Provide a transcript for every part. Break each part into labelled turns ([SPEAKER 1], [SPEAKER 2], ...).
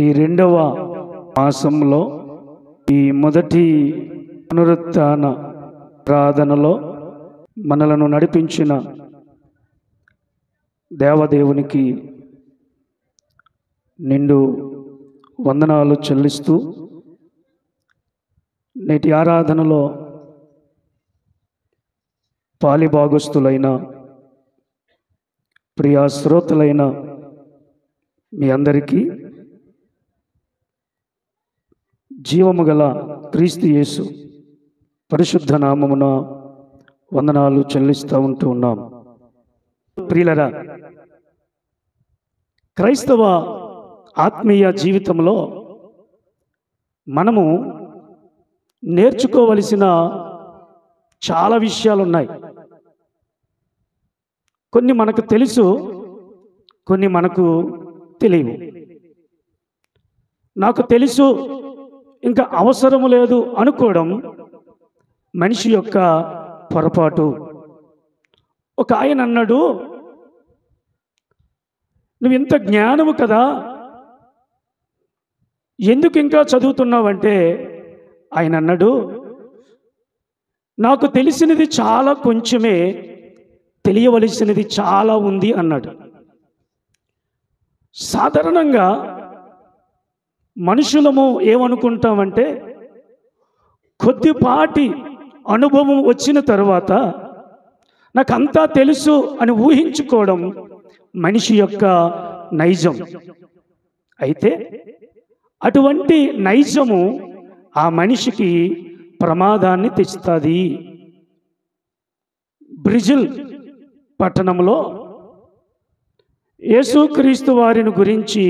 [SPEAKER 1] ఈ రెండవ మాసంలో ఈ మొదటి పునరుత్థాన ప్రార్థనలో మనలను నడిపించిన దేవదేవునికి నిండు వందనాలు చెల్లిస్తూ నేటి ఆరాధనలో పాలిభాగస్తులైన ప్రియా శ్రోతలైన మీ అందరికీ జీవము గల క్రీస్తు యేసు పరిశుద్ధ నామమున వందనాలు చెల్లిస్తూ ఉన్నాం. ప్రియులరా, క్రైస్తవ ఆత్మీయ జీవితంలో మనము నేర్చుకోవలసిన చాలా విషయాలు ఉన్నాయి. కొన్ని మనకు తెలుసు, కొన్ని మనకు తెలియవు. నాకు తెలుసు, ఇంకా అవసరము లేదు అనుకోవడం మనిషి యొక్క పొరపాటు. ఒక ఆయన అన్నాడు, నువ్వు ఇంత జ్ఞానము కదా, ఎందుకు ఇంకా చదువుతున్నావంటే ఆయన అన్నాడు, నాకు తెలిసినది చాలా కొంచెమే, తెలియవలసినది చాలా ఉంది అన్నాడు. సాధారణంగా మనుషులము ఏమనుకుంటామంటే, కొద్దిపాటి అనుభవం వచ్చిన తర్వాత నాకంతా తెలుసు అని ఊహించుకోవడం మనిషి యొక్క నైజం. అయితే అటువంటి నైజము ఆ మనిషికి ప్రమాదాన్ని తెస్తుంది. బ్రెజిల్ పట్టణంలో యేసుక్రీస్తు వారిని గురించి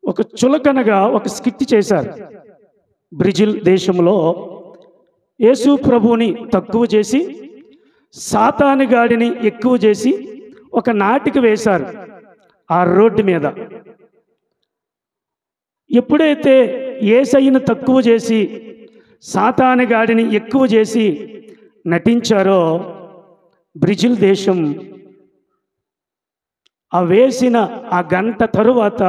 [SPEAKER 1] ఒక చులకనగా ఒక స్కిట్ చేశారు. బ్రెజిల్ దేశంలో యేసు ప్రభువుని తక్కువ చేసి సాతాను గాడిని ఎక్కువ చేసి ఒక నాటిక వేశారు ఆ రోడ్డు మీద. ఎప్పుడైతే యేసయ్యను తక్కువ చేసి సాతాను గాడిని ఎక్కువ చేసి నటించారో బ్రెజిల్ దేశం ఆ వేసిన ఆ గంట తరువాత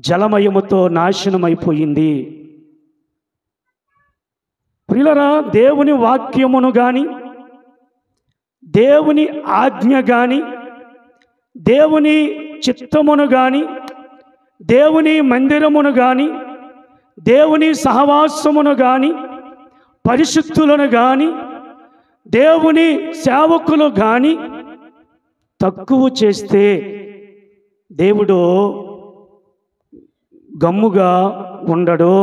[SPEAKER 1] జలమయముతో నాశనమైపోయింది. ప్రియులరా, దేవుని వాక్యమును కానీ, దేవుని ఆజ్ఞ కానీ, దేవుని చిత్తమును కానీ, దేవుని మందిరమును కానీ, దేవుని సహవాసమును కానీ, పరిశుద్ధులను కానీ, దేవుని సేవకులు కానీ తక్కువ చేస్తే దేవుడు గమ్ముగా ఉండడు.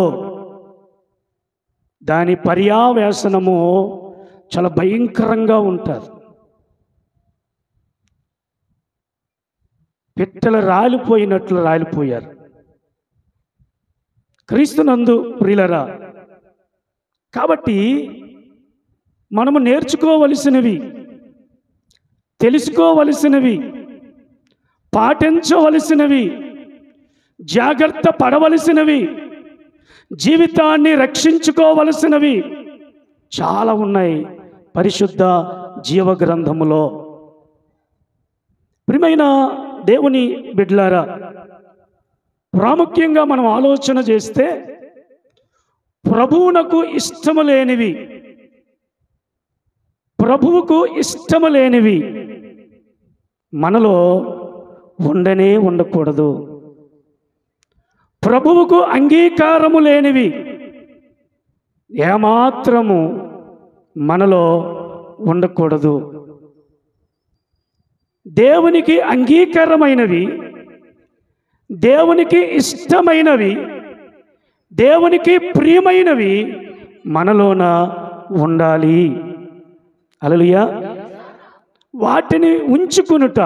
[SPEAKER 1] దాని పర్యావేశనము చాలా భయంకరంగా ఉంటుంది. పిట్టలు రాలిపోయినట్లు రాలిపోయారు. క్రీస్తునందు ప్రియులరా, కాబట్టి మనము నేర్చుకోవలసినవి, తెలుసుకోవలసినవి, పాటించవలసినవి, జాగ్రత్త పడవలసినవి, జీవితాన్ని రక్షించుకోవలసినవి చాలా ఉన్నాయి పరిశుద్ధ జీవ గ్రంథములో. ప్రియమైన దేవుని బిడ్డలారా, ప్రాముఖ్యంగా మనం ఆలోచన చేస్తే ప్రభువునకు ఇష్టము లేనివి, ప్రభువుకు ఇష్టము లేనివి మనలో ఉండనే ఉండకూడదు. ప్రభువుకు అంగీకారము లేనివి ఏమాత్రము మనలో ఉండకూడదు. దేవునికి అంగీకారమైనవి, దేవునికి ఇష్టమైనవి, దేవునికి ప్రియమైనవి మనలోన ఉండాలి. హల్లెలూయా. వాటిని ఉంచుకునుట,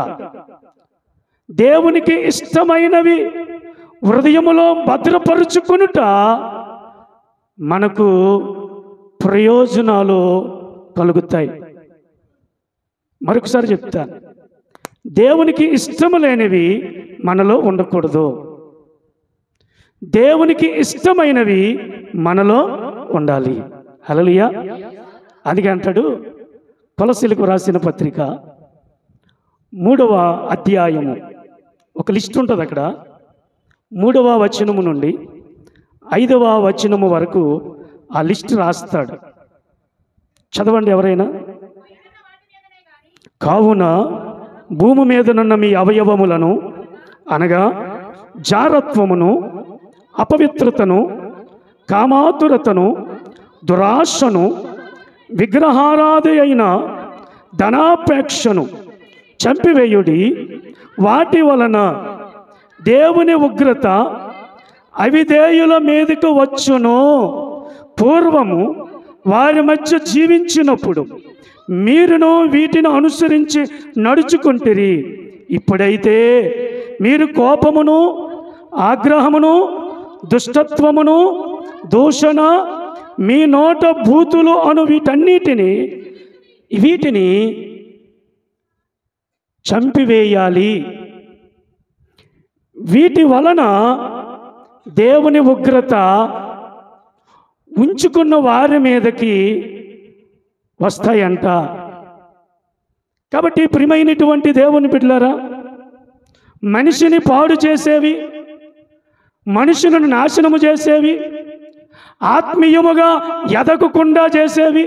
[SPEAKER 1] దేవునికి ఇష్టమైనవి హృదయములో భద్రపరుచుకునుట మనకు ప్రయోజనాలు కలుగుతాయి. మరొకసారి చెప్తాను, దేవునికి ఇష్టము లేనివి మనలో ఉండకూడదు, దేవునికి ఇష్టమైనవి మనలో ఉండాలి. హల్లెలూయా. అందుకే అంటాడు కొలసీలకు రాసిన పత్రిక 3వ అధ్యాయము ఒక లిస్ట్ ఉంటుంది. అక్కడ 3వ వచనము నుండి 5వ వచనము వరకు ఆ లిస్ట్ రాస్తాడు. చదవండి ఎవరైనా. కావున భూమి మీదనున్న మీ అవయవములను అనగా జారత్వమును, అపవిత్రతను, కామాతురతను, దురాశను, విగ్రహారాధి అయిన ధనాపేక్షను చంపివేయుడి. వాటి వలన దేవుని ఉగ్రత అవిధేయుల మీదకు వచ్చును. పూర్వము వారి మధ్య జీవించినప్పుడు మీరును వీటిని అనుసరించి నడుచుకుంటిరి. ఇప్పుడైతే మీరు కోపమును, ఆగ్రహమును, దుష్టత్వమును, దూషణ, మీ నోట భూతులు అను వీటిని చంపివేయాలి. వీటి వలన దేవుని ఉగ్రత ఉంచుకున్న వారి మీదకి వస్తాయంట. కాబట్టి ప్రియమైనటువంటి దేవుని బిడ్డలారా, మనిషిని పాడు చేసేవి, మనుషులను నాశనము చేసేవి, ఆత్మీయముగా ఎదగకుండా చేసేవి,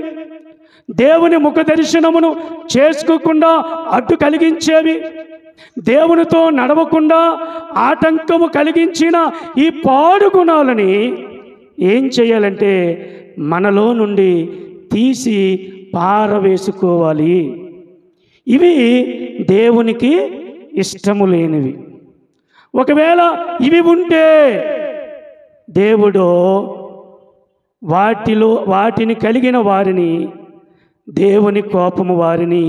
[SPEAKER 1] దేవుని ముఖ దర్శనమును చేసుకోకుండా అడ్డు కలిగించేవి, దేవునితో నడవకుండా ఆటంకము కలిగించిన ఈ పాడు గుణాలని ఏం చేయాలంటే మనలో నుండి తీసి పారవేసుకోవాలి. ఇవి దేవునికి ఇష్టము లేనివి. ఒకవేళ ఇవి ఉంటే దేవుడు వాటిని కలిగిన వారిని, దేవుని కోపము వారిని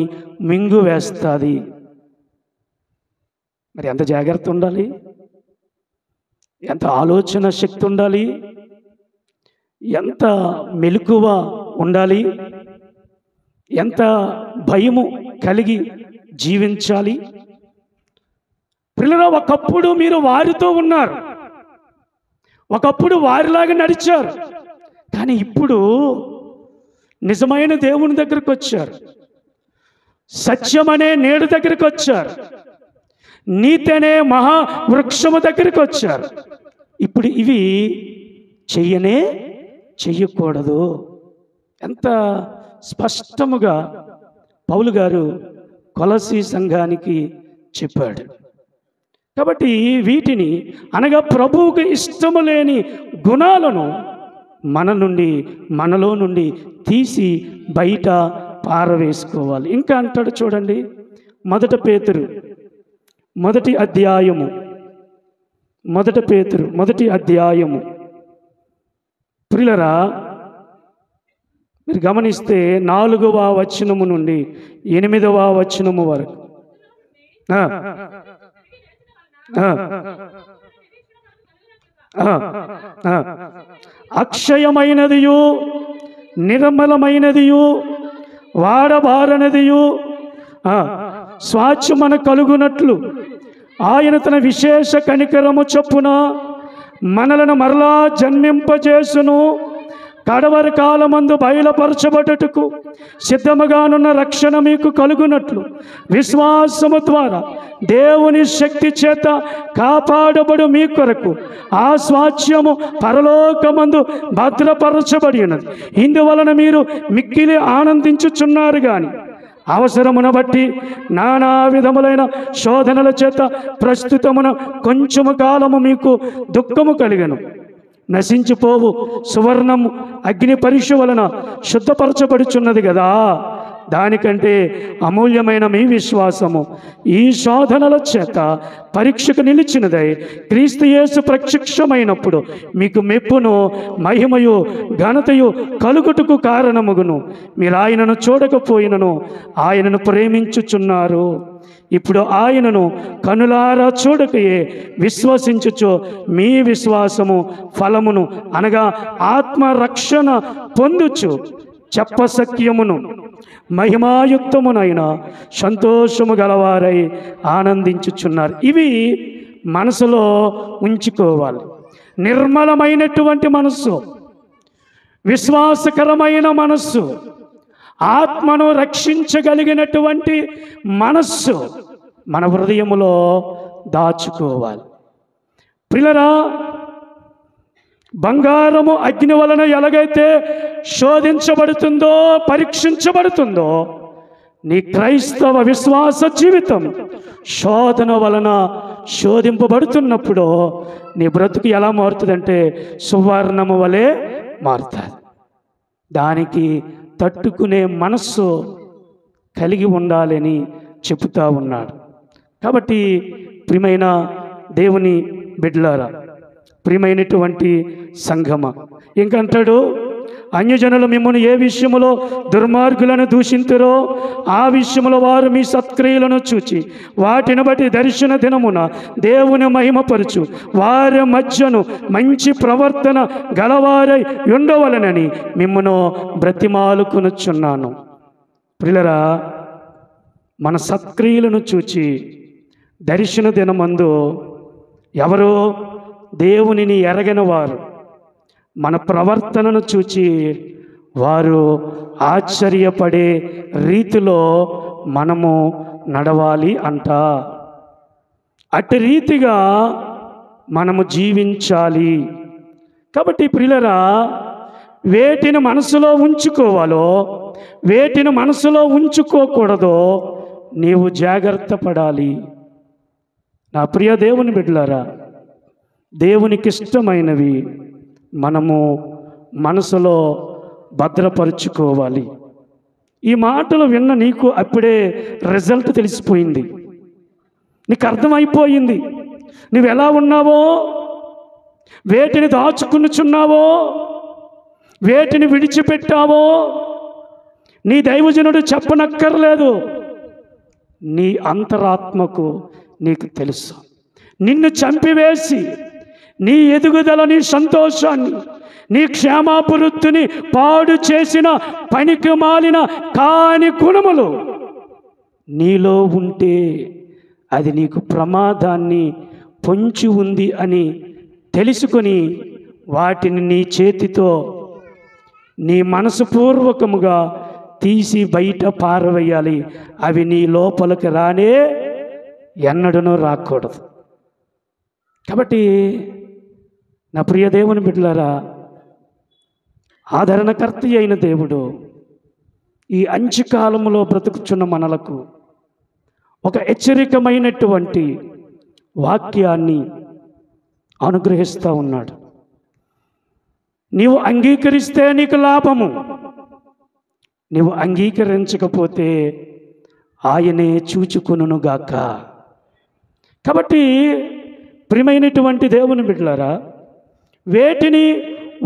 [SPEAKER 1] మింగువేస్తుంది. మరి ఎంత జాగ్రత్త ఉండాలి, ఎంత ఆలోచన శక్తి ఉండాలి, ఎంత మెలకువ ఉండాలి, ఎంత భయము కలిగి జీవించాలి. పిల్లలు, ఒకప్పుడు మీరు వారితో ఉన్నారు, ఒకప్పుడు వారిలాగా నడిచారు. కానీ ఇప్పుడు నిజమైన దేవుని దగ్గరికి వచ్చారు, సత్యమనే నేడు దగ్గరికి వచ్చారు, నీతి అనే మహావృక్షము దగ్గరికి వచ్చారు. ఇప్పుడు ఇవి చెయ్యకూడదు. ఎంత స్పష్టముగా పౌలు గారు కొలసీ సంఘానికి చెప్పాడు. కాబట్టి వీటిని అనగా ప్రభువుకు ఇష్టము లేని గుణాలను మనలో నుండి తీసి బయట పారవేసుకోవాలి. ఇంకా అంటాడు చూడండి, 1 పేతురు 1వ అధ్యాయము 1 పేతురు 1వ అధ్యాయము. ప్రియులారా, మీరు గమనిస్తే 4వ వచనము నుండి 8వ వచనము వరకు అక్షయమైనదియు, నిర్మలమైనదియు, వాడబారనదియు స్వాచ్ఛమన కలుగునట్లు ఆయన తన విశేష కనికరము చొప్పున మనలను మరలా జన్మింపజేసును. కడవరి కాలమందు బయలుపరచబడుటకు సిద్ధముగానున్న రక్షణ మీకు కలుగునట్లు విశ్వాసము ద్వారా దేవుని శక్తి చేత కాపాడబడు మీ కొరకు ఆ స్వాస్థ్యము పరలోకమందు భద్రపరచబడి ఉన్నది. ఇందువలన మీరు మిక్కిలి ఆనందించుచున్నారు. కానీ అవసరమును బట్టి నానా విధములైన శోధనల చేత ప్రస్తుతమున కొంచెము కాలము మీకు దుఃఖము కలిగను. నశించిపోవు సువర్ణము అగ్ని పరీక్ష వలన శుద్ధపరచబడుచున్నది కదా, దానికంటే అమూల్యమైన మీ విశ్వాసము ఈ శోధనల చేత పరీక్షకు నిలిచినదై క్రీస్తు యేసు ప్రత్యక్షమైనప్పుడు మీకు మెప్పును, మహిమయు, ఘనతయు కలుగుటకు కారణముగును. మీరు ఆయనను చూడకపోయినను ఆయనను ప్రేమించుచున్నారు. ఇప్పుడు ఆయనను కనులారా చూడకయే విశ్వసించుచు మీ విశ్వాసము ఫలమును అనగా ఆత్మరక్షణ పొందుచు చెప్పసఖ్యమును మహిమాయుక్తమునైన సంతోషము గలవారై ఆనందించుచున్నారు. ఇవి మనసులో ఉంచుకోవాలి. నిర్మలమైనటువంటి మనస్సు, విశ్వాసకరమైన మనస్సు, ఆత్మను రక్షించగలిగినటువంటి మనస్సు మన హృదయములో దాచుకోవాలి. ప్రియులారా, బంగారము అగ్ని వలన ఎలాగైతే శోధించబడుతుందో, పరీక్షించబడుతుందో, నీ క్రైస్తవ విశ్వాస జీవితం శోధన వలన శోధింపబడుతున్నప్పుడు నీ బ్రతుకు ఎలా మారుతుందంటే సువర్ణము వలె మారుతుంది. దానికి తట్టుకునే మనస్సు కలిగి ఉండాలని చెబుతా ఉన్నాడు. కాబట్టి ప్రియమైన దేవుని బిడ్డలారా, ప్రియమైనటువంటి సంఘమ, ఇంకంటాడు, అన్యజనులు మిమ్మల్ని ఏ విషయములో దుర్మార్గులను దూషింతురో ఆ విషయములో వారు మీ సత్క్రియలను చూచి వాటిని బట్టి దర్శన దినమున దేవుని మహిమపరచు వారి మధ్యను మంచి ప్రవర్తన గలవారై ఉండవలనని మిమ్మను బ్రతిమాలుకొనుచున్నాను. ప్రియులారా, మన సత్క్రియలను చూచి దర్శన దినమందు ఎవరో దేవునిని ఎరగని వారు మన ప్రవర్తనను చూచి వారు ఆశ్చర్యపడే రీతిలో మనము నడవాలి అంట. అట్టి రీతిగా మనము జీవించాలి. కాబట్టి ప్రియులారా, వేటిని మనసులో ఉంచుకోవాలో, వేటిని మనసులో ఉంచుకోకూడదో నీవు జాగ్రత్త పడాలి. నా ప్రియ దేవుని బిడ్డలారా, దేవునికి ఇష్టమైనవి మనము మనసులో భద్రపరుచుకోవాలి. ఈ మాటలు విన్న నీకు అప్పుడే రిజల్ట్ తెలిసిపోయింది, నీకు అర్థమైపోయింది. నువ్వు ఎలా ఉన్నావో, వేటిని దాచుకునుచున్నావో, వేటిని విడిచిపెట్టావో నీ దైవజనుడు చెప్పనక్కర్లేదు. నీ అంతరాత్మకు నీకు తెలుసు. నిన్ను చంపివేసి నీ ఎదుగుదల, నీ సంతోషాన్ని, నీ క్షేమాభివృద్ధిని పాడు చేసిన పనికి మాలిన కాని గుణములు నీలో ఉంటే అది నీకు ప్రమాదాన్ని పొంచి ఉంది అని తెలుసుకొని వాటిని నీ చేతితో నీ మనసుపూర్వకముగా తీసి బయట పారవేయాలి. అవి నీ లోపలికి రానే ఎన్నడనూ రాకూడదు. కాబట్టి నా ప్రియ దేవుని బిడ్డలారా, ఆదరణకర్త అయిన దేవుడు ఈ అంత్యకాలములో బ్రతుకుచున్న మనలకు ఒక హెచ్చరికమైనటువంటి వాక్యాన్ని అనుగ్రహిస్తూ ఉన్నాడు. నీవు అంగీకరిస్తే నీకు లాభము, నీవు అంగీకరించకపోతే ఆయనే చూచుకొనుగాక. కాబట్టి ప్రియమైనటువంటి దేవుని బిడ్డలారా, వేటిని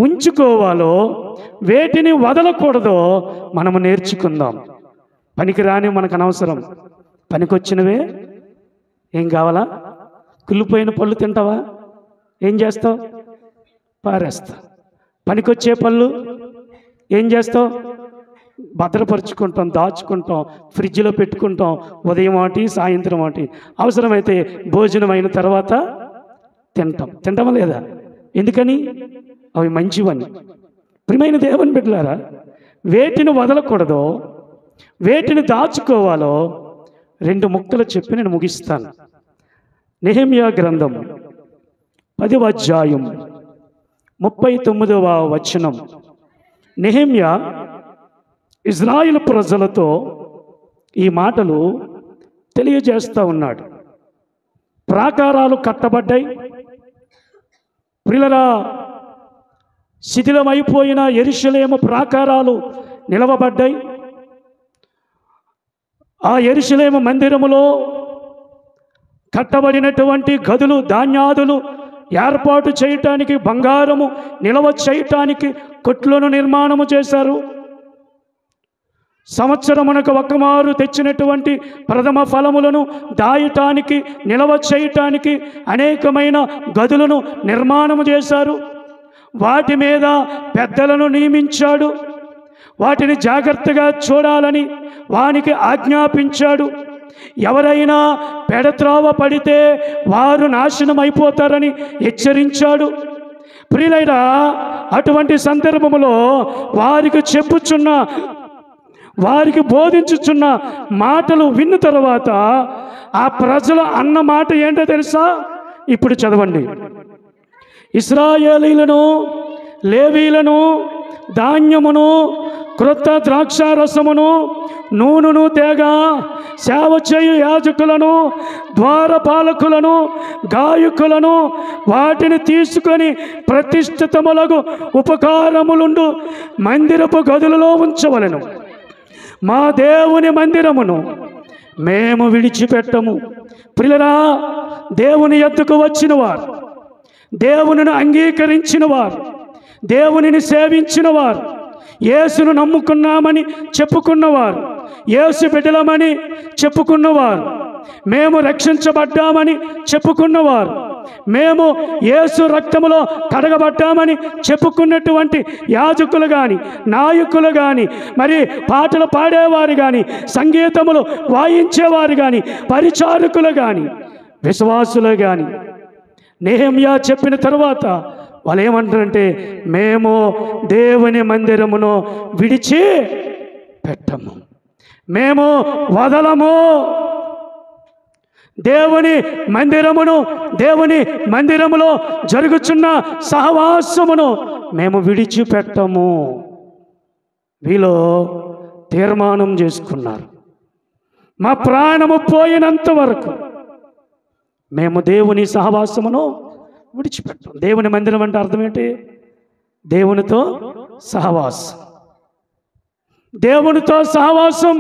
[SPEAKER 1] ఉంచుకోవాలో, వేటిని వదలకూడదో మనము నేర్చుకుందాం. పనికి రాని మనకు అనవసరం, పనికొచ్చినవే ఏం కావాలా? కుళ్ళిపోయిన పళ్ళు తింటావా? ఏం చేస్తావు? పారేస్తా. పనికొచ్చే పళ్ళు ఏం చేస్తావు? భద్రపరుచుకుంటాం, దాచుకుంటాం, ఫ్రిడ్జ్లో పెట్టుకుంటాం. ఉదయం ఒకటి, సాయంత్రం ఒకటి, అవసరమైతే భోజనం అయిన తర్వాత తింటామా లేదా? ఎందుకని? అవి మంచివని. ప్రియమైన దేవుని బిడ్డలారా, వేటిని వదలకూడదో, వేటిని దాచుకోవాలో 2 ముక్కలు చెప్పి నేను ముగిస్తాను. నెహెమ్యా గ్రంథం 10వ అధ్యాయం 39వ వచనం. నెహెమ్యా ఇజ్రాయిల్ ప్రజలతో ఈ మాటలు తెలియజేస్తూ ఉన్నాడు. ప్రాకారాలు కట్టబడ్డాయి. ప్రియులారా, శిథిలమైపోయిన యెరూషలేము ప్రాకారాలు నిలవబడ్డాయి. ఆ యెరూషలేము మందిరములో కట్టబడినటువంటి గదులు, ధాన్యాదులు ఏర్పాటు చేయటానికి, బంగారము నిలవ చేయటానికి కొట్లను నిర్మాణము చేశారు. సంవత్సరమునకు ఒక్కమారు తెచ్చినటువంటి ప్రథమ ఫలములను దాయటానికి, నిలవ చేయటానికి అనేకమైన గదులను నిర్మాణము చేశారు. వాటి మీద పెద్దలను నియమించాడు. వాటిని జాగ్రత్తగా చూడాలని వానికి ఆజ్ఞాపించాడు. ఎవరైనా పెడత్రోవ పడితే వారు నాశనం అయిపోతారని హెచ్చరించాడు. ప్రియులైనా, అటువంటి సందర్భములో వారికి బోధించుచున్న మాటలు విన్న తర్వాత ఆ ప్రజలు అన్న మాట ఏంటో తెలుసా? ఇప్పుడు చదవండి. ఇశ్రాయేలీలను, లేవీలను, ధాన్యమును, క్రొత్త ద్రాక్షారసమును, నూనెను తేగ, సేవ చేయు యాజకులను, ద్వారపాలకులను, గాయకులను వాటిని తీసుకొని ప్రతిష్ఠితములకు ఉపకారములుండు మందిరపు గదులలో ఉంచవలెను. మా దేవుని మందిరమును మేము విడిచిపెట్టము. ప్రియులారా, దేవుని యొద్దకు వచ్చిన వారు, దేవునిని అంగీకరించిన వారు, దేవునిని సేవించిన వారు, యేసును నమ్ముకున్నామని చెప్పుకున్నవారు, యేసు బిడ్డలమని చెప్పుకున్నవారు, మేము రక్షించబడ్డామని చెప్పుకున్నవారు, మేము యేసు రక్తములో కడగబడ్డామని చెప్పుకున్నటువంటి యాజకులు కానీ, నాయకులు కానీ, మరి పాటలు పాడేవారు కానీ, సంగీతములు వాయించేవారు కానీ, పరిచారకులు కానీ, విశ్వాసులు కానీ, నెహెమ్యా చెప్పిన తర్వాత వాళ్ళు ఏమంటారంటే, మేము దేవుని మందిరమును విడిచి పెట్టము, మేము వదలము. దేవుని మందిరములో జరుగుచున్న సహవాసమును మేము విడిచిపెట్టము. వీళ్ళు తీర్మానం చేసుకున్నారు, మా ప్రాణము పోయినంత వరకు మేము దేవుని సహవాసమును విడిచిపెట్టాం. దేవుని మందిరం అంటే అర్థం ఏంటి? దేవునితో సహవాసం. దేవునితో సహవాసం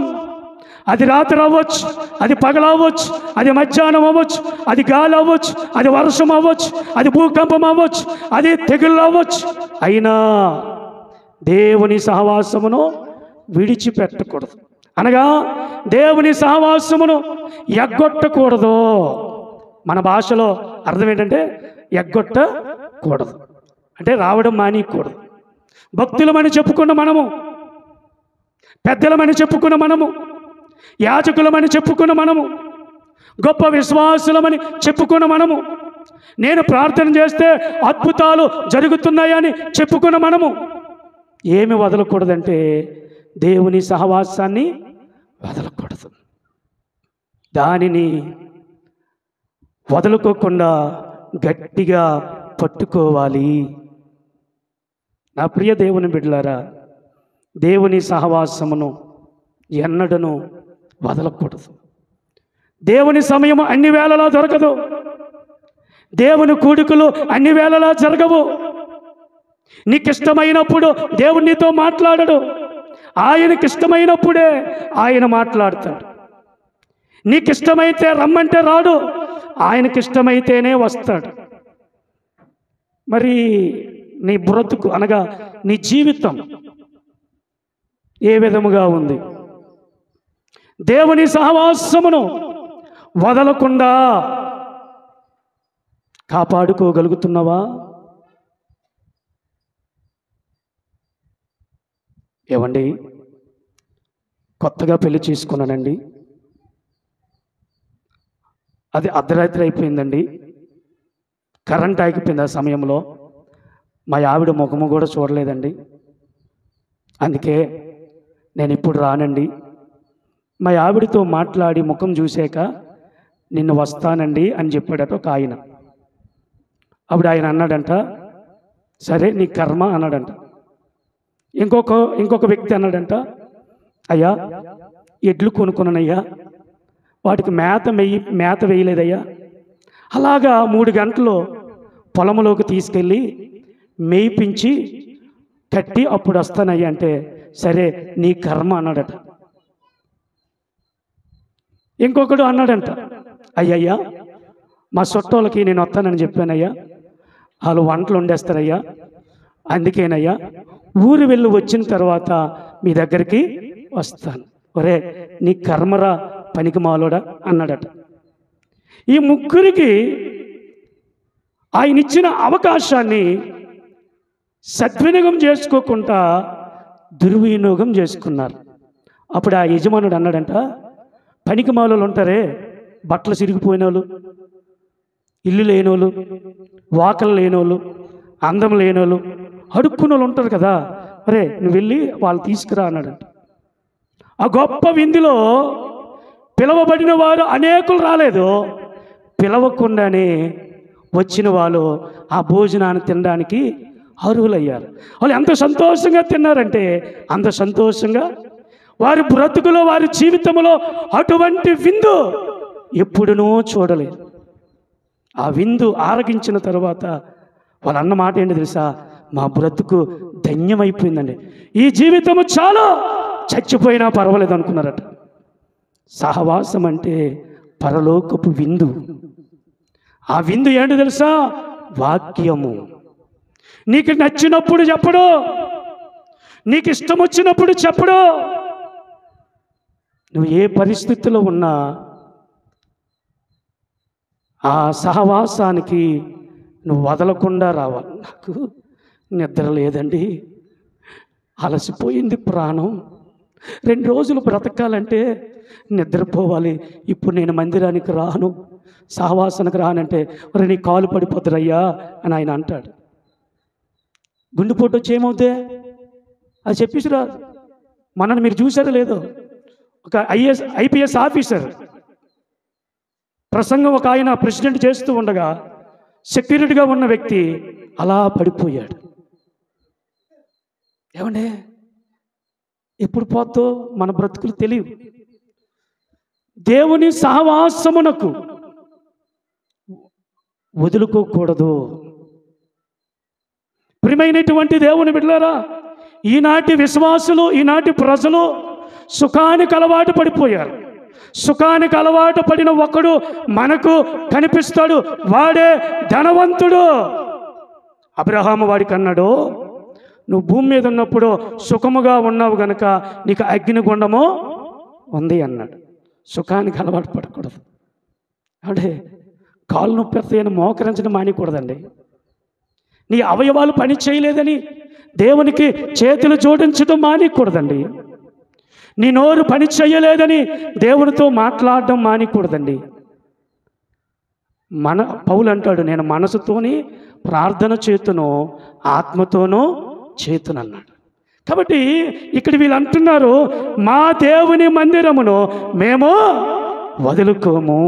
[SPEAKER 1] అది రాత్రి అవ్వచ్చు, అది పగలవ్వచ్చు, అది మధ్యాహ్నం అవ్వచ్చు, అది గాలి అవ్వచ్చు, అది వర్షం అవ్వచ్చు, అది భూకంపం అవ్వచ్చు, అది తెగుళ్ళు అవ్వచ్చు. అయినా దేవుని సహవాసమును విడిచిపెట్టకూడదు. అనగా దేవుని సహవాసమును ఎగ్గొట్టకూడదు. మన భాషలో అర్థం ఏంటంటే ఎగ్గొట్టకూడదు అంటే రావడం మానేయకూడదు. భక్తులమని చెప్పుకున్న మనము, పెద్దలమని చెప్పుకున్న మనము, యాజకులమని చెప్పుకున్న మనము, గొప్ప విశ్వాసులమని చెప్పుకున్న మనము, నేను ప్రార్థన చేస్తే అద్భుతాలు జరుగుతున్నాయని చెప్పుకున్న మనము ఏమి వదలకూడదంటే దేవుని సహవాసాన్ని వదలకూడదు. దానిని వదులుకోకుండా గట్టిగా పట్టుకోవాలి. నా ప్రియ దేవుని బిడ్డలారా, దేవుని సహవాసమును ఎన్నడను వదలకూడదు. దేవుని సమయము అన్ని వేళలా దొరకదు. దేవుని కూడికలు అన్ని వేళలా జరగవు. నీకు ఇష్టమైనప్పుడు దేవుడు నీతో మాట్లాడడు. ఆయనకి ఇష్టమైనప్పుడే ఆయన మాట్లాడతాడు. నీకు ఇష్టమైతే రమ్మంటే రాడు, ఆయనకి ఇష్టమైతేనే వస్తాడు. మరి నీ బ్రతుకు అనగా నీ జీవితం ఏ విధముగా ఉంది? దేవుని సహవాసమును వదలకుండా కాపాడుకోగలుగుతున్నావా? ఏమండి, కొత్తగా పెళ్లి చేసుకున్నానండి, అది అర్ధరాత్రి అయిపోయిందండి, కరెంట్ ఆగిపోయింది. ఆ సమయంలో మా ఆవిడ ముఖము కూడా చూడలేదండి, అందుకే నేను ఇప్పుడు రానండి. మా ఆవిడతో మాట్లాడి ముఖం చూశాక నిన్ను వస్తానండి అని చెప్పాడట ఒక ఆయన. అప్పుడు ఆయన అన్నాడంట, సరే నీ కర్మ అన్నాడంట. ఇంకొక వ్యక్తి అన్నాడంట, అయ్యా ఎడ్లు కొనుక్కున్నానయ్యా, వాటికి మేత వేయలేదయ్యా, అలాగా 3 గంటలు పొలంలోకి తీసుకెళ్ళి మేయిపించి కట్టి అప్పుడు వస్తానయ్యా అంటే, సరే నీ కర్మ అన్నాడట. ఇంకొకడు అన్నాడంట, అయ్యయ్యా మా చుట్టాలకి నేను వస్తానని చెప్పానయ్యా, వాళ్ళు వంటలు వండేస్తారయ్యా, అందుకేనయ్యా ఊరు వెళ్ళి వచ్చిన తర్వాత మీ దగ్గరికి వస్తాను. ఒరే నీ కర్మరా పనికి మాలోడా అన్నాడట. ఈ ముగ్గురికి ఆయన ఇచ్చిన అవకాశాన్ని సద్వినియోగం చేసుకోకుండా దుర్వినియోగం చేసుకున్నారు. అప్పుడు ఆ యజమానుడు అన్నాడంట, పనికి మాలోళ్ళు ఉంటారే, బట్టలు చిరిగిపోయిన వాళ్ళు, ఇల్లు లేనోళ్ళు, వాకలు లేనోళ్ళు, అందం లేనోళ్ళు, అడుక్కున్న వాళ్ళు ఉంటారు కదా, అరే నువ్వు వెళ్ళి వాళ్ళు తీసుకురా అన్నాడంట. ఆ గొప్ప విందులో పిలవబడిన వారు అనేకులు రాలేదు, పిలవకుండానే వచ్చిన వాళ్ళు ఆ భోజనాన్ని తినడానికి అర్హులయ్యారు. వాళ్ళు ఎంత సంతోషంగా తిన్నారంటే అంత సంతోషంగా వారి బ్రతుకులో వారి జీవితంలో అటువంటి విందు ఎప్పుడునూ చూడలేదు. ఆ విందు ఆరగించిన తర్వాత వాళ్ళు అన్న మాట ఏంటి తెలుసా? మా బ్రతుకు ధన్యమైపోయిందండి, ఈ జీవితము చాలా, చచ్చిపోయినా పర్వాలేదు అనుకున్నారట. సహవాసం అంటే పరలోకపు విందు. ఆ విందు ఏంటి తెలుసా? వాక్యము. నీకు నచ్చినప్పుడు చెప్పడు, నీకు ఇష్టం వచ్చినప్పుడు చెప్పడు. నువ్వు ఏ పరిస్థితిలో ఉన్నా ఆ సహవాసానికి నువ్వు వదలకుండా రావాలి. నాకు నిద్ర లేదండి, అలసిపోయింది ప్రాణం, 2 రోజులు బ్రతకాలంటే నిద్రపోవాలి, ఇప్పుడు నేను మందిరానికి రాను, సహవాసానికి రానంటే మరి నీ కాలు పడిపోతారయ్యా అని ఆయన అంటాడు. గుండెపోటు వచ్చి ఏమవుతే అది చెప్పేసి రాదు. మనల్ని మీరు చూసారో లేదో, ఒక ఐపీఎస్ ఆఫీసర్ ప్రసంగం ఒక ఆయన ప్రెసిడెంట్ చేస్తూ ఉండగా సెక్యూరిటీగా ఉన్న వ్యక్తి అలా పడిపోయాడు. ఏమండి, ఎప్పుడు పోతో మన బ్రతుకులు తెలియవు. దేవుని సహవాసమునకు వదులుకోకూడదు. ప్రియమైనటువంటి దేవుని బిడ్డలారా, ఈనాటి విశ్వాసులు, ఈనాటి ప్రజలు సుఖానికి అలవాటు పడిపోయారు. సుఖానికి అలవాటు పడిన ఒకడు మనకు కనిపిస్తాడు, వాడే ధనవంతుడు. అబ్రహాము వాడికి అన్నాడు, నువ్వు భూమి మీద ఉన్నప్పుడు సుఖముగా ఉన్నావు గనక నీకు అగ్నిగుండము ఉంది అన్నాడు. సుఖానికి అలవాటు పడకూడదు. అంటే కాళ్ళు నొప్పి వస్తాయని మోకరించడం మానేయకూడదండి. నీ అవయవాలు పని చేయలేదని దేవునికి చేతులు జోడించడం మానేయకూడదండి. నీ నోరు పని చేయలేదని దేవునితో మాట్లాడడం మానేయకూడదండి. పౌలు అంటాడు, నేను మనసుతోని ప్రార్థన చేతును, ఆత్మతోనూ చేతును అన్నాడు. కాబట్టి ఇక్కడ వీళ్ళు అంటున్నారు, మా దేవుని మందిరమును మేము వదులుకోము.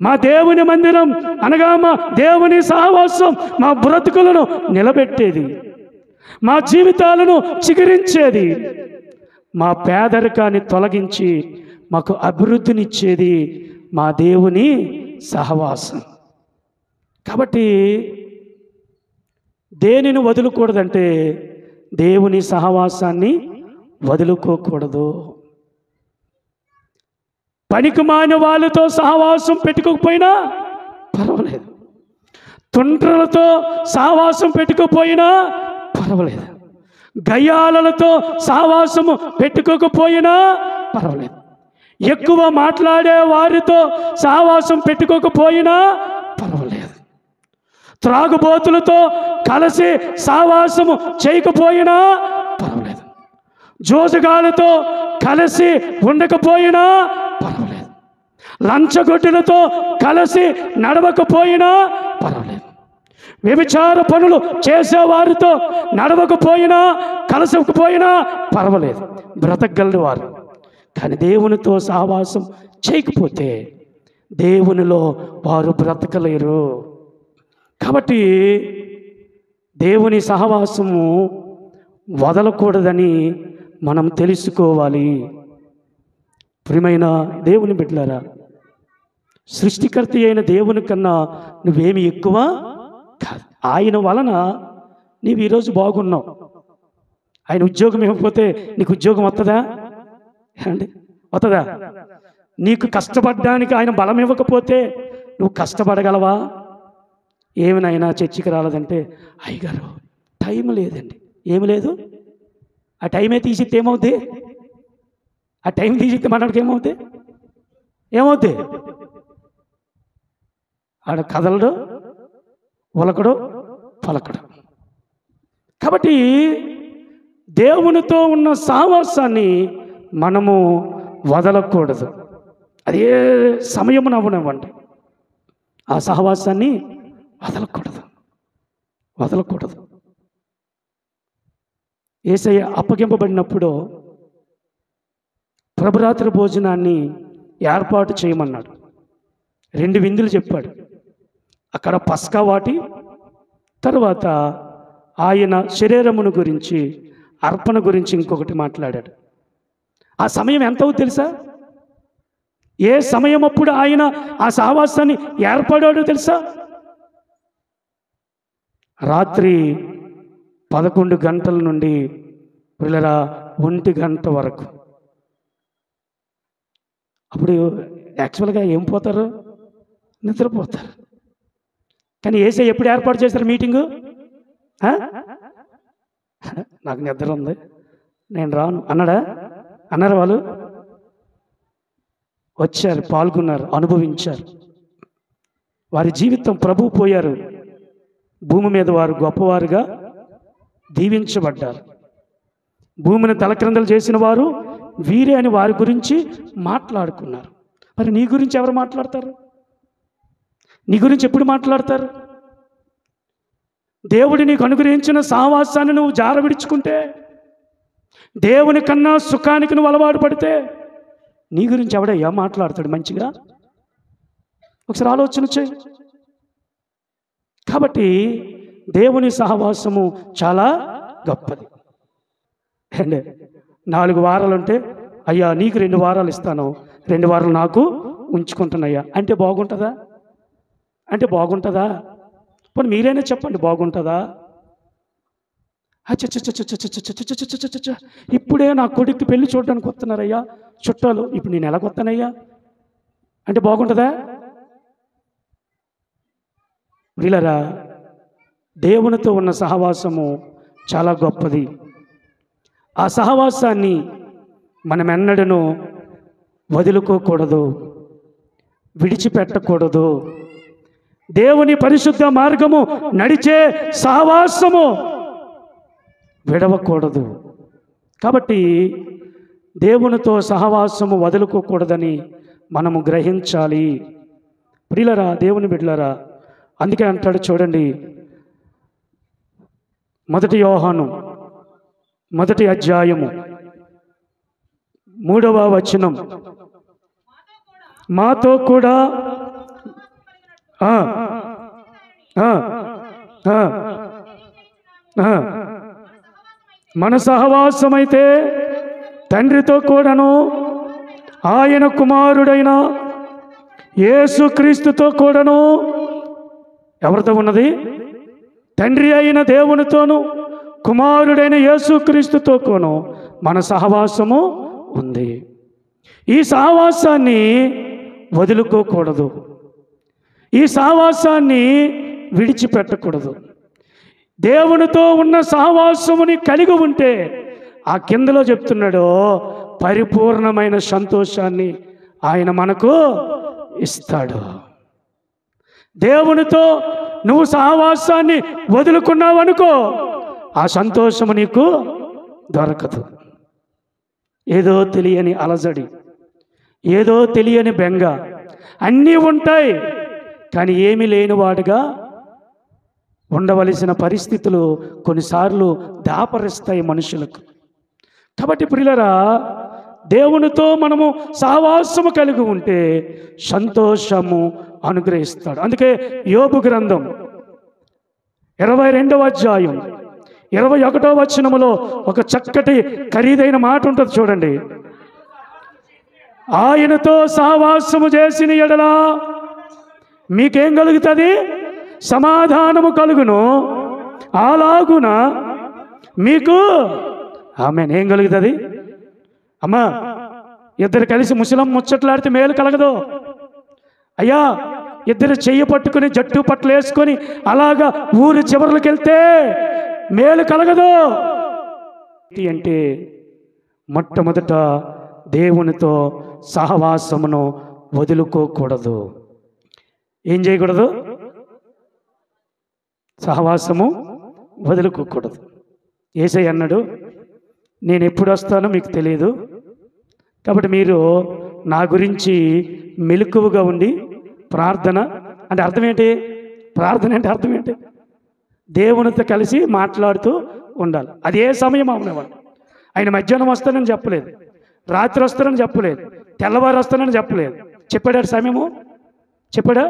[SPEAKER 1] మా దేవుని మందిరం అనగా మా దేవుని సహవాసం మా బ్రతుకులను నిలబెట్టేది, మా జీవితాలను చిగురించేది, మా పేదరికాన్ని తొలగించి మాకు అభివృద్ధినిచ్చేది మా దేవుని సహవాసం. కాబట్టి దేనిని వదులుకూడదంటే దేవుని సహవాసాన్ని వదులుకోకూడదు. పనికిమాలిన వాళ్ళతో సహవాసం పెట్టుకోకపోయినా పర్వాలేదు, తుండ్రలతో సహవాసం పెట్టుకోకపోయినా పర్వాలేదు, గయ్యాలతో సహవాసము పెట్టుకోకపోయినా పర్వాలేదు, ఎక్కువ మాట్లాడే వారితో సహవాసం పెట్టుకోకపోయినా పర్వాలేదు, త్రాగుబోతులతో కలిసి సహవాసము చేయకపోయినా పర్వాలేదు, జోజగాలతో కలిసి ఉండకపోయినా పర్వాలేదు, లంచగొడ్డులతో కలిసి నడవకపోయినా పర్వాలేదు, వ్యభిచార పనులు చేసేవారితో నడవకపోయినా కలసకపోయినా పర్వాలేదు, బ్రతకగలరు వారు. కానీ దేవునితో సహవాసం చేయకపోతే దేవునిలో వారు బ్రతకలేరు. కాబట్టి దేవుని సహవాసము వదలకూడదని మనం తెలుసుకోవాలి. ప్రియమైన దేవుని బిడ్డలారా, సృష్టికర్త అయిన దేవుని కన్నా నువ్వేమి ఎక్కువ కాదు. ఆయన వలన నీవు ఈరోజు బాగున్నావు. ఆయన ఉద్యోగం ఇవ్వకపోతే నీకు ఉద్యోగం వస్తుందా అండి? వస్తుందా? నీకు కష్టపడడానికి ఆయన బలం ఇవ్వకపోతే నువ్వు కష్టపడగలవా? ఏమినైనా చర్చికి రాలేదంటే అయ్యగారు టైం లేదండి. ఏమి లేదు, ఆ టైమే తీసిస్తే ఏమవుద్ది? ఆ టైం తీసిస్తే మనకి ఏమవుద్ది? ఏమవుద్ది? ఆడ కదలడు, ఉలకడు, పలకడు. కాబట్టి దేవునితో ఉన్న సహవాసాన్ని మనము వదలకూడదు. అదే సమయమున అవ్వనివ్వండి, ఆ సహవాసాన్ని వదలకూడదు. యేసయ్య అప్పగింపబడినప్పుడు ప్రభురాత్రి భోజనాన్ని ఏర్పాటు చేయమన్నాడు. 2 విందులు చెప్పాడు. అక్కడ పస్కా వాటి తర్వాత ఆయన శరీరమును గురించి, అర్పణ గురించి ఇంకొకటి మాట్లాడాడు. ఆ సమయం ఎంత అవుతుంది తెలుసా? ఏ సమయం అప్పుడు ఆయన ఆ సహవాసాన్ని ఏర్పడాడో తెలుసా? రాత్రి 11 గంటల నుండి పిల్లరా 1 గంట వరకు. అప్పుడు యాక్చువల్గా ఏం పోతారు? నిద్రపోతారు. కానీ యేసయ్య ఎప్పుడు ఏర్పాటు చేశారు మీటింగు? నాకు నిద్ర ఉంది, నేను రాను అన్నారా వాళ్ళు? వచ్చారు, పాల్గొన్నారు, అనుభవించారు. వారి జీవితం ప్రభువు పోయారు. భూమి మీద వారు గొప్పవారుగా దీవించబడ్డారు. భూమిని తలక్రిందలు చేసిన వారు వీరే అని వారి గురించి మాట్లాడుకున్నారు. మరి నీ గురించి ఎవరు మాట్లాడతారు? నీ గురించి ఎప్పుడు మాట్లాడతారు? దేవుడు నీకు అనుగ్రహించిన సహవాసాన్ని నువ్వు జారవిడుచుకుంటే, దేవుని కన్నా సుఖానికి నువ్వు అలవాటు పడితే నీ గురించి ఎవడయ్యా మాట్లాడతాడు మంచిగా? ఒకసారి ఆలోచన చేయి. కాబట్టి దేవుని సహవాసము చాలా గొప్పది. అండ్ 4 వారాలు ఉంటే, అయ్యా నీకు 2 వారాలు ఇస్తాను, 2 వారాలు నాకు ఉంచుకుంటున్నాయ్యా అంటే బాగుంటుందా? పోనీ మీరైనా చెప్పండి, బాగుంటుందా? ఇప్పుడే నా కొడుక్కి పెళ్లి చూడడానికి వస్తున్నారయ్యా చుట్టాలు, ఇప్పుడు నేను ఎలా వస్తానయ్యా అంటే బాగుంటుందా? వీళ్ళరా, దేవునితో ఉన్న సహవాసము చాలా గొప్పది. ఆ సహవాసాన్ని మనం ఎన్నడూ వదులుకోకూడదు, విడిచిపెట్టకూడదు. దేవుని పరిశుద్ధ మార్గము నడిచే సహవాసము విడవకూడదు. కాబట్టి దేవునితో సహవాసము వదులుకోకూడదని మనము గ్రహించాలి. ప్రియులరా, దేవుని బిడ్డలారా, అందుకే అంటాడు చూడండి, 1 యోహాను 1వ అధ్యాయము 3వ వచనం, మాతో కూడా మన సహవాసమైతే తండ్రితో కూడాను ఆయన కుమారుడైన యేసుక్రీస్తుతో కూడాను, ఎవరితో ఉన్నది? తండ్రి అయిన దేవునితోను కుమారుడైన యేసుక్రీస్తుతో కూడాను మన సహవాసము ఉంది. ఈ సహవాసాన్ని వదులుకోకూడదు, ఈ సహవాసాన్ని విడిచిపెట్టకూడదు. దేవునితో ఉన్న సహవాసముని కలిగి ఉంటే ఆ కిందలో చెప్తున్నాడు, పరిపూర్ణమైన సంతోషాన్ని ఆయన మనకు ఇస్తాడు. దేవునితో నువ్వు సహవాసాన్ని వదులుకున్నావు అనుకో, ఆ సంతోషము నీకు దొరకదు. ఏదో తెలియని అలజడి, ఏదో తెలియని బెంగ, అన్నీ ఉంటాయి. కానీ ఏమీ లేనివాడుగా ఉండవలసిన పరిస్థితులు కొన్నిసార్లు దాపరిస్తాయి మనుషులకు. కాబట్టి ప్రియులరా, దేవునితో మనము సహవాసము కలిగి ఉంటే సంతోషము అనుగ్రహిస్తాడు. అందుకే యోబు గ్రంథం 22వ అధ్యాయం 21వ వచనములో ఒక చక్కటి ఖరీదైన మాట ఉంటుంది చూడండి. ఆయనతో సహవాసము చేసిన ఎడల మీకేం కలుగుతుంది? సమాధానము కలుగును. అలాగున మీకు ఆమెన్ ఏం కలుగుతుంది? అమ్మా, ఇద్దరు కలిసి ముసలం ముచ్చట్లాడితే మేలు కలగదు. అయ్యా, ఇద్దరు చెయ్యి పట్టుకుని జట్టు పట్లు వేసుకొని అలాగా ఊరి చివరలకు వెళ్తే మేలు కలగదు. అంటే మొట్టమొదట దేవునితో సహవాసమును వదులుకోకూడదు. ఏం చేయకూడదు? సహవాసము వదులుకోకూడదు. యేసయ్య అన్నాడు, నేను ఎప్పుడు వస్తానో మీకు తెలియదు, కాబట్టి మీరు నా గురించి మెలకువగా ఉండి ప్రార్థన అంటే అర్థం ఏంటి? ప్రార్థన అంటే అర్థం ఏంటి? దేవునితో కలిసి మాట్లాడుతూ ఉండాలి. అది ఏ సమయం అవనివ్వండి. ఆయన మధ్యాహ్నం వస్తానని చెప్పలేదు, రాత్రి వస్తానని చెప్పలేదు, తెల్లవారు వస్తానని చెప్పలేదు. చెప్పాడా సమయము? చెప్పాడా?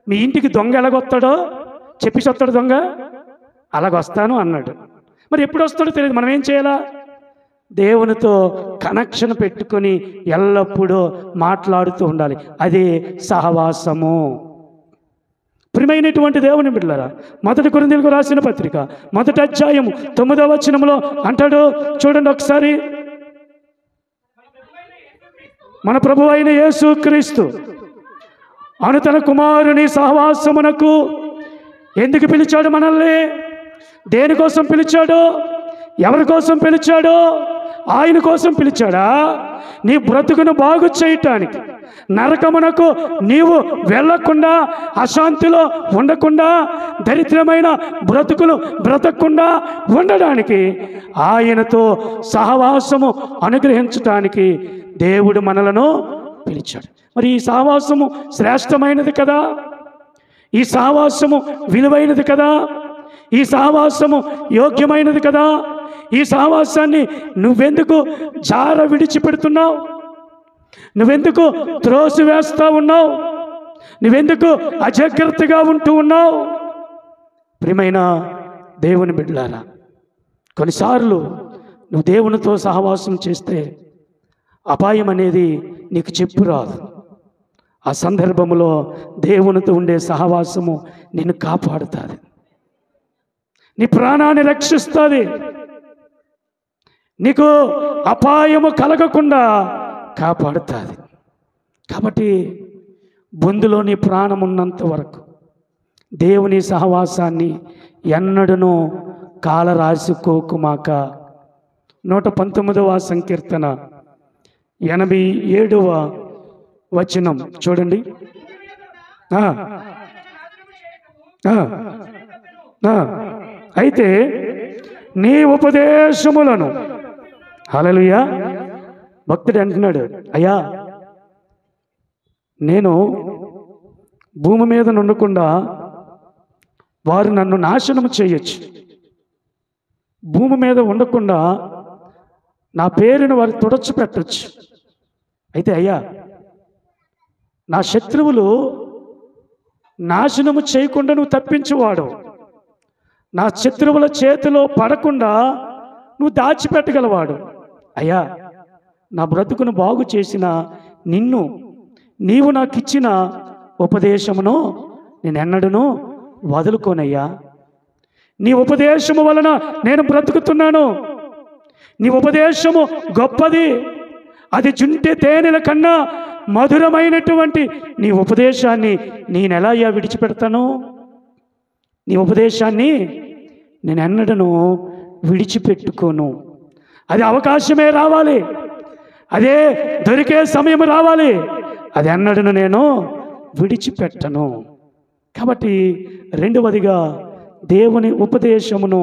[SPEAKER 1] మీ ఇంటికి దొంగ ఎలాగొస్తాడో చెప్పేసి వస్తాడు దొంగ, అలాగొస్తాను అన్నాడు. మరి ఎప్పుడు వస్తాడో తెలియదు. మనం ఏం చేయాలా? దేవునితో కనెక్షన్ పెట్టుకొని ఎల్లప్పుడూ మాట్లాడుతూ ఉండాలి. అదే సహవాసము. ప్రియమైనటువంటి దేవుని బిడ్డలారా, 1 కొరింథీయులకు రాసిన పత్రిక 1వ అధ్యాయము 9వ వచనంలో అంటాడు, చూడండి ఒకసారి. మన ప్రభువు అయిన యేసుక్రీస్తు అను తన కుమారుని సహవాసమునకు ఎందుకు పిలిచాడు మనల్ని? దేనికోసం పిలిచాడు? ఎవరి కోసం పిలిచాడు? ఆయన కోసం పిలిచాడా? నీ బ్రతుకును బాగు చేయటానికి, నరకమునకు నీవు వెళ్ళకుండా, అశాంతిలో ఉండకుండా, దరిద్రమైన బ్రతుకులు బ్రతకకుండా ఉండడానికి, ఆయనతో సహవాసము అనుగ్రహించటానికి దేవుడు మనలను పిలిచాడు. మరి ఈ సహవాసము శ్రేష్టమైనది కదా, ఈ సహవాసము విలువైనది కదా, ఈ సహవాసము యోగ్యమైనది కదా. ఈ సహవాసాన్ని నువ్వెందుకు జార విడిచిపెడుతున్నావు? నువ్వెందుకు త్రోసివేస్తా ఉన్నావు? నువ్వెందుకు అజాగ్రత్తగా ఉంటూ ఉన్నావు? ప్రియమైన దేవుని బిడ్డలారా, కొన్నిసార్లు నువ్వు దేవునితో సహవాసం చేస్తే అపాయం అనేది నీకు చెప్పురాదు. ఆ సందర్భంలో దేవునితో ఉండే సహవాసము నిన్ను కాపాడుతుంది, నీ ప్రాణాన్ని రక్షిస్తుంది, నీకు అపాయము కలగకుండా కాపాడుతుంది. కాబట్టి బొందులో నీ ప్రాణం ఉన్నంత వరకు దేవుని సహవాసాన్ని ఎన్నడూ కాలరాసుకోకుమాక. 119వ సంకీర్తన 87వ వచనం చూడండి. అయితే నీ ఉపదేశములను, హల్లెలూయా, భక్తుడు అంటున్నాడు, అయ్యా నేను భూమి మీద ఉండకుండా వారు నన్ను నాశనం చేయొచ్చు, భూమి మీద ఉండకుండా నా పేరును వారు తుడచిపెట్టచ్చు. అయితే అయ్యా, నా శత్రువులు నాశనము చేయకుండా నువ్వు తప్పించువాడు, నా శత్రువుల చేతిలో పడకుండా నువ్వు దాచిపెట్టగలవాడు. అయ్యా, నా బ్రతుకును బాగు చేసిన నిన్ను, నీవు నాకు ఇచ్చిన ఉపదేశమును నేను ఎన్నడూ వదులుకోనయ్యా. నీ ఉపదేశము వలన నేను బ్రతుకుతున్నాను. నీ ఉపదేశము గొప్పది, అది జుంటె తేనెల కన్నా మధురమైనటువంటి నీ ఉపదేశాన్ని నేను ఎలా విడిచిపెడతాను? నీ ఉపదేశాన్ని నేను ఎన్నడూ విడిచిపెట్టుకోను. అది అవకాశమే రావాలి, అదే దొరికే సమయం రావాలి, అది ఎన్నడూ నేను విడిచిపెట్టను. కాబట్టి రెండవదిగా దేవుని ఉపదేశమును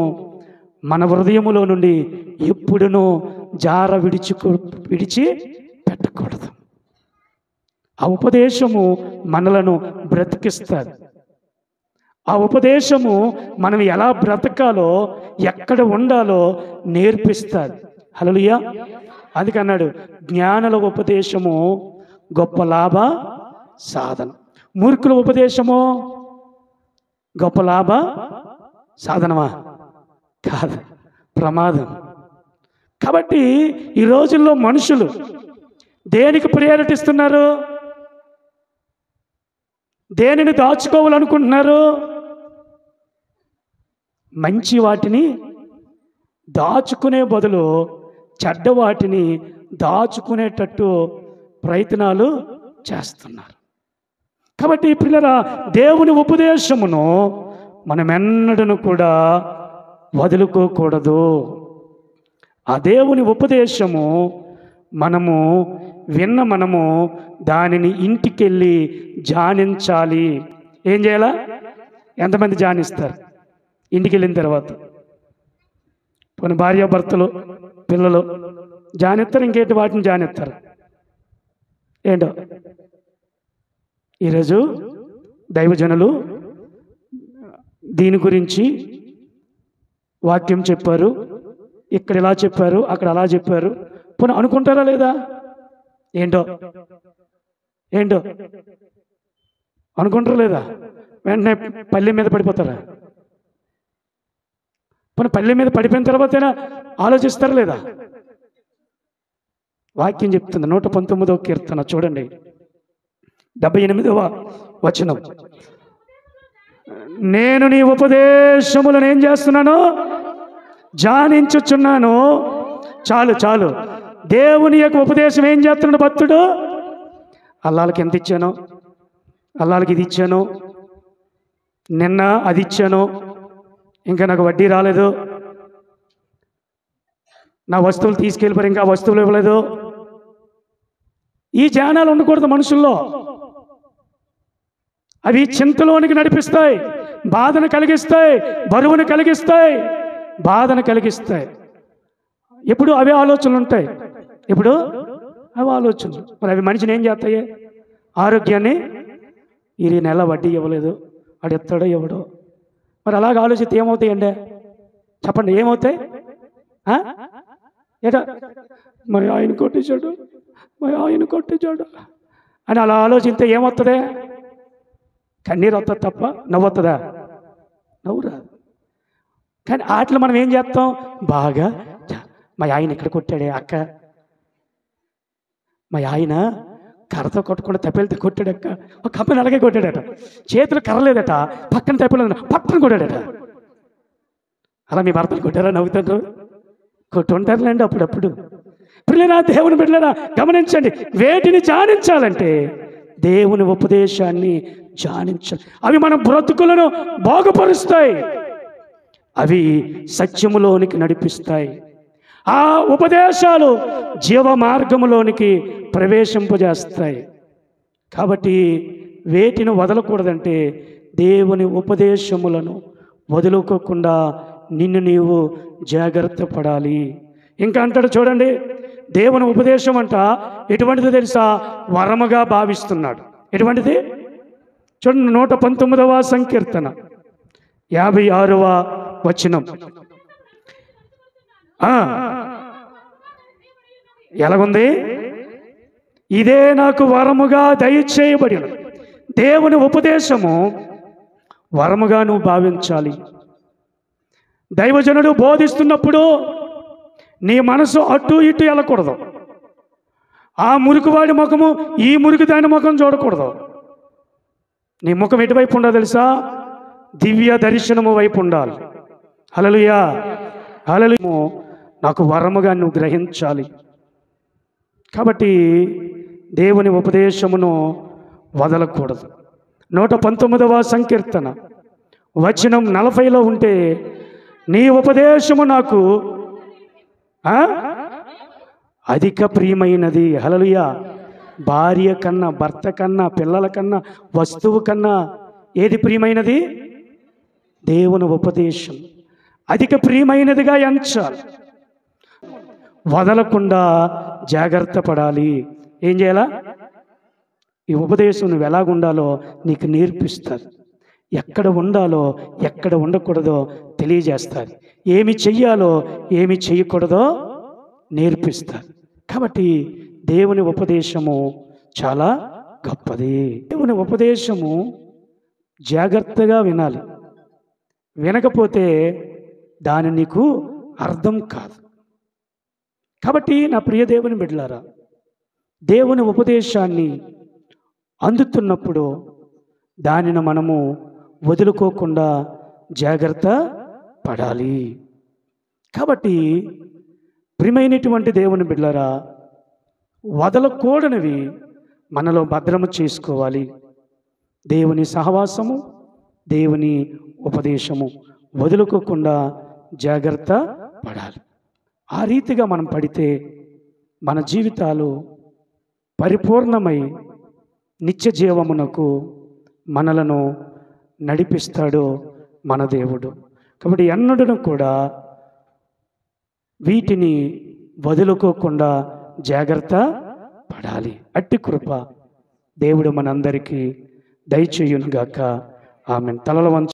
[SPEAKER 1] మన హృదయములో నుండి ఎప్పుడునూ జార విడిచి పెట్టకూడదు. ఆ ఉపదేశము మనలను బ్రతికిస్తుంది. ఆ ఉపదేశము మనం ఎలా బ్రతకాలో, ఎక్కడ ఉండాలో నేర్పిస్తుంది. హల్లెలూయా. అందుకన్నాడు, జ్ఞానుల ఉపదేశము గొప్ప లాభ సాధన, మూర్ఖుల ఉపదేశము గొప్ప లాభ సాధనమా? కాదు, ప్రమాదం. కాబట్టి ఈ రోజుల్లో మనుషులు దేనికి ప్రయారిటీ ఇస్తున్నారు? దేనిని దాచుకోవాలనుకుంటున్నారు? మంచి వాటిని దాచుకునే బదులు చెడ్డ వాటిని దాచుకునేటట్టు ప్రయత్నాలు చేస్తున్నారు. కాబట్టి పిల్లరా, దేవుని ఉపదేశమును మనం ఎన్నడూ కూడా వదులుకోకూడదు. ఆ దేవుని ఉపదేశము మనము దానిని ఇంటికెళ్ళి ధ్యానించాలి. ఏం చేయాలా? ఎంతమంది ధ్యానిస్తారు ఇంటికి వెళ్ళిన తర్వాత? కొన్ని భార్యాభర్తలు, పిల్లలు ధ్యానిస్తారు, ఇంకేంటి వాటిని ధ్యానిస్తారు. ఏంటో ఈరోజు దైవజనులు దీని గురించి వాక్యం చెప్పారు, ఇక్కడ ఇలా చెప్పారు, అక్కడ అలా చెప్పారు. పోనీ అనుకుంటారా లేదా? ఏంటో అనుకుంటారు లేదా? వెంటనే పల్లె మీద పడిపోతారా? పోనీ పల్లె మీద పడిపోయిన తర్వాతైనా ఆలోచిస్తారా లేదా? వాక్యం చెప్తుంది 119వ కీర్తన చూడండి, 78వ వచనం. నేను నీ ఉపదేశములను ఏం చేస్తున్నాను? ధ్యానించుచున్నాను. చాలు చాలు. దేవుని యొక్క ఉపదేశం ఏం చేస్తున్నాడు భక్తుడు? అల్లాలకి ఎంత ఇచ్చాను, అల్లాలకి ఇది ఇచ్చాను, నిన్న అది ఇచ్చాను, ఇంకా నాకు వడ్డీ రాలేదు, నా వస్తువులు తీసుకెళ్ళిపోయారు, ఇంకా వస్తువులు ఇవ్వలేదు. ఈ ధ్యానాలు ఉండకూడదు మనుషుల్లో. అవి చింతలోనికి నడిపిస్తాయి, బాధను కలిగిస్తాయి, బరువును కలిగిస్తాయి, బాధను కలిగిస్తాయి. ఎప్పుడు అవే ఆలోచనలు ఉంటాయి, ఇప్పుడు అవి ఆలోచనలు. మరి అవి మనిషిని ఏం చేస్తాయి? ఆరోగ్యాన్ని, ఈ నెల వడ్డీ ఇవ్వలేదు, వాడు ఎత్తాడో ఇవ్వడో. మరి అలాగ ఆలోచిస్తే ఏమవుతాయండి? చెప్పండి, ఏమవుతాయి? ఏటా మా ఆయన కొట్టించాడు, మా ఆయన కొట్టించాడు అని అలా ఆలోచిస్తే ఏమవుతుంది? కన్నీరు వస్తుంది తప్ప నవ్వుతుందా? నవ్వురా. కానీ వాటిలో మనం ఏం చేస్తాం? బాగా మా ఆయన ఇక్కడ కొట్టాడే అక్క, మా ఆయన కర్రతో కొట్టకుండా తప్పేలతో కొట్టాడక్క, ఒక కప్పని అలాగే కొట్టాడట, చేతులు కర్రలేదట, పక్కన తప్పలేదు పక్కన కొట్టాడట. అలా మీ భర్తలు కొట్టారా? నవ్వుతారు, కొట్టుంటారులేండి అప్పుడప్పుడు. పిల్లరా, దేవుని బిడ్డలారా గమనించండి, వేటిని ధ్యానించాలంటే దేవుని ఉపదేశాన్ని ధ్యానించాలి. అవి మన బ్రతుకులను బాగుపరుస్తాయి, అవి సత్యములోనికి నడిపిస్తాయి. ఆ ఉపదేశాలు జీవ మార్గములోనికి ప్రవేశింపజేస్తాయి. కాబట్టి వేటిని వదలకూడదంటే దేవుని ఉపదేశములను వదులుకోకుండా నిన్ను నీవు జాగ్రత్త పడాలి. ఇంకా అంటాడు చూడండి, దేవుని ఉపదేశం అంట ఎటువంటిది తెలుసా? వరముగా భావిస్తున్నాడు. ఎటువంటిది? చూడండి, 119వ సంకీర్తన 56వ వచనం. ఎలాగుంది? ఇదే నాకు వరముగా దయచేయబడిన దేవుని ఉపదేశము వరముగా నువ్వు భావించాలి. దైవజనుడు బోధిస్తున్నప్పుడు నీ మనసు అటు ఇటు వెళ్ళకూడదు. ఆ మురికివాడి ముఖము ఈ మురికి దాని ముఖం చూడకూడదు. నీ ముఖం ఎటువైపు ఉండాలి తెలుసా? దివ్య దర్శనము వైపు ఉండాలి. హల్లెలూయా, హల్లెలూయా. నాకు వరముగా నువ్వు గ్రహించాలి. కాబట్టి దేవుని ఉపదేశమును వదలకూడదు. 119వ సంకీర్తన వచనం 40లో ఉంటే, నీ ఉపదేశము నాకు అధిక ప్రియమైనది. హల్లెలూయా. భార్య కన్నా, భర్త కన్నా, పిల్లల కన్నా, వస్తువు కన్నా ఏది ప్రియమైనది? దేవుని ఉపదేశం అధిక ప్రియమైనదిగా ఎంచాలి. వదలకుండా జాగ్రత్త పడాలి. ఏం చేయాలా? ఈ ఉపదేశం నువ్వు ఎలాగుండాలో నీకు నేర్పిస్తారు. ఎక్కడ ఉండాలో ఎక్కడ ఉండకూడదో తెలియజేస్తారు. ఏమి చెయ్యాలో ఏమి చేయకూడదో నేర్పిస్తారు. కాబట్టి దేవుని ఉపదేశము చాలా గొప్పది. దేవుని ఉపదేశము జాగ్రత్తగా వినాలి. వినకపోతే దాని నీకు అర్థం కాదు. కాబట్టి నా ప్రియ దేవుని బిడ్డలారా, దేవుని ఉపదేశాన్ని అందుతున్నప్పుడు దానిని మనము వదులుకోకుండా జాగ్రత్త పడాలి. కాబట్టి ప్రియమైనటువంటి దేవుని బిడ్డలారా, వదలకూడనివి మనలో భద్రము చేసుకోవాలి. దేవుని సహవాసము, దేవుని ఉపదేశము వదులుకోకుండా జాగ్రత్త పడాలి. ఆ రీతిగా మనం పడితే మన జీవితాలు పరిపూర్ణమై నిత్య జీవమునకు మనలను నడిపిస్తాడు మన దేవుడు. కాబట్టి ఎన్నడూ కూడా వీటిని వదులుకోకుండా జాగ్రత్త పడాలి. అట్టి కృప దేవుడు మనందరికీ దయచేయునుగాక. ఆమేన్. తలల వంచ